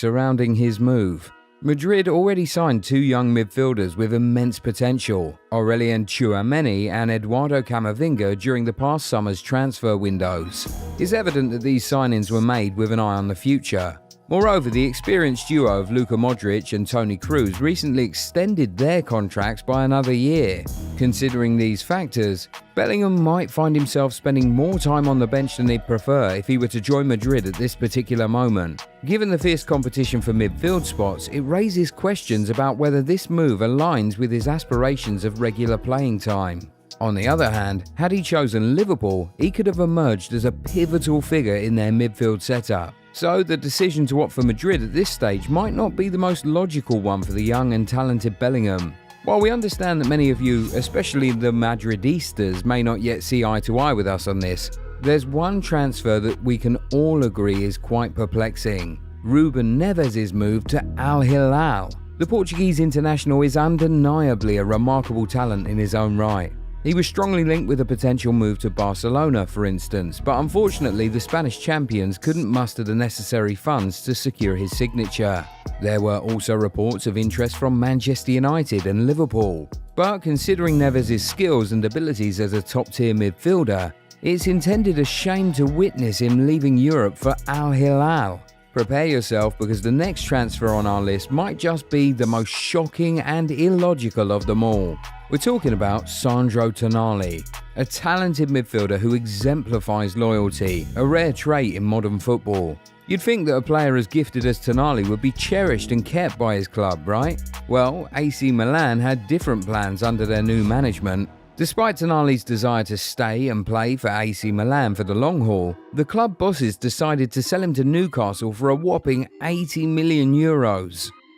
surrounding his move. Madrid already signed two young midfielders with immense potential, Aurelien Tchouaméni and Eduardo Camavinga, during the past summer's transfer windows. It's evident that these signings were made with an eye on the future. Moreover, the experienced duo of Luka Modric and Toni Kroos recently extended their contracts by another year. Considering these factors, Bellingham might find himself spending more time on the bench than he'd prefer if he were to join Madrid at this particular moment. Given the fierce competition for midfield spots, it raises questions about whether this move aligns with his aspirations of regular playing time. On the other hand, had he chosen Liverpool, he could have emerged as a pivotal figure in their midfield setup. So the decision to opt for Madrid at this stage might not be the most logical one for the young and talented Bellingham. While we understand that many of you, especially the Madridistas, may not yet see eye to eye with us on this, there's one transfer that we can all agree is quite perplexing: Ruben Neves' move to al-Hilal. The Portuguese international is undeniably a remarkable talent in his own right. He was strongly linked with a potential move to Barcelona, for instance, but unfortunately the Spanish champions couldn't muster the necessary funds to secure his signature. There were also reports of interest from Manchester United and Liverpool. But considering Neves' skills and abilities as a top-tier midfielder, it's intended a shame to witness him leaving Europe for al-Hilal. Prepare yourself, because the next transfer on our list might just be the most shocking and illogical of them all. We're talking about Sandro Tonali, a talented midfielder who exemplifies loyalty, a rare trait in modern football. You'd think that a player as gifted as Tonali would be cherished and kept by his club, right? Well, AC Milan had different plans under their new management. Despite Tonali's desire to stay and play for AC Milan for the long haul, the club bosses decided to sell him to Newcastle for a whopping €80 million.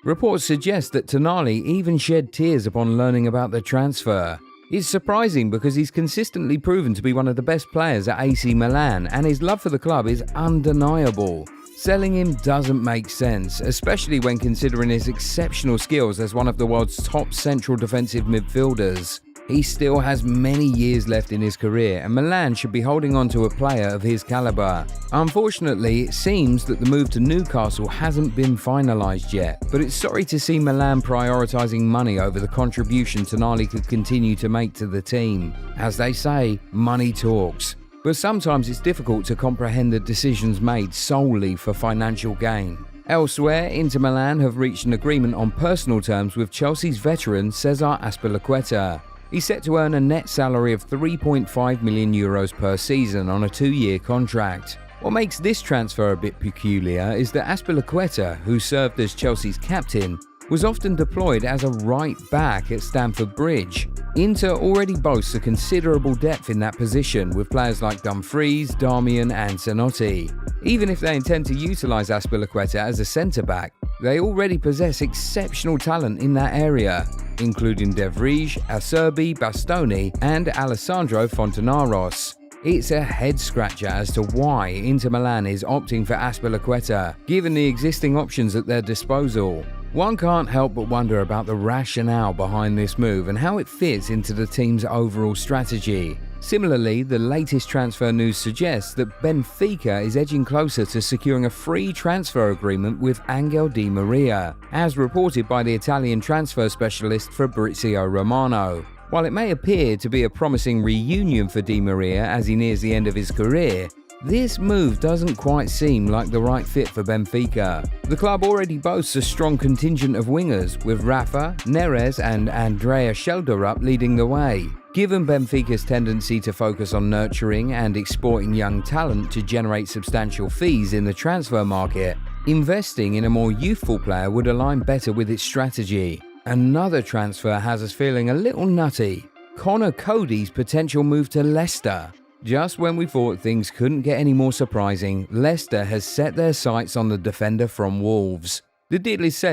Reports suggest that Tonali even shed tears upon learning about the transfer. It's surprising because he's consistently proven to be one of the best players at AC Milan, and his love for the club is undeniable. Selling him doesn't make sense, especially when considering his exceptional skills as one of the world's top central defensive midfielders. He still has many years left in his career, and Milan should be holding on to a player of his caliber. Unfortunately, it seems that the move to Newcastle hasn't been finalised yet, but it's sorry to see Milan prioritising money over the contribution Tonali could continue to make to the team. As they say, money talks. But sometimes it's difficult to comprehend the decisions made solely for financial gain. Elsewhere, Inter Milan have reached an agreement on personal terms with Chelsea's veteran Cesar Azpilicueta. He's set to earn a net salary of €3.5 million per season on a 2-year contract. What makes this transfer a bit peculiar is that Azpilicueta, who served as Chelsea's captain, was often deployed as a right back at Stamford Bridge. Inter already boasts a considerable depth in that position, with players like Dumfries, Darmian and Zanotti. Even if they intend to utilise Azpilicueta as a centre-back, they already possess exceptional talent in that area, including De Vrij, Acerbi, Bastoni and Alessandro Fontanaros. It's a head-scratcher as to why Inter Milan is opting for Azpilicueta, given the existing options at their disposal. One can't help but wonder about the rationale behind this move and how it fits into the team's overall strategy. Similarly, the latest transfer news suggests that Benfica is edging closer to securing a free transfer agreement with Angel Di Maria, as reported by the Italian transfer specialist Fabrizio Romano. While it may appear to be a promising reunion for Di Maria as he nears the end of his career, this move doesn't quite seem like the right fit for Benfica. The club already boasts a strong contingent of wingers, with Rafa, Neres and Andrea Schelderup leading the way. Given Benfica's tendency to focus on nurturing and exploiting young talent to generate substantial fees in the transfer market, investing in a more youthful player would align better with its strategy. Another transfer has us feeling a little nutty: Connor Cody's potential move to Leicester. Just when we thought things couldn't get any more surprising, Leicester has set their sights on the defender from Wolves. The deal is said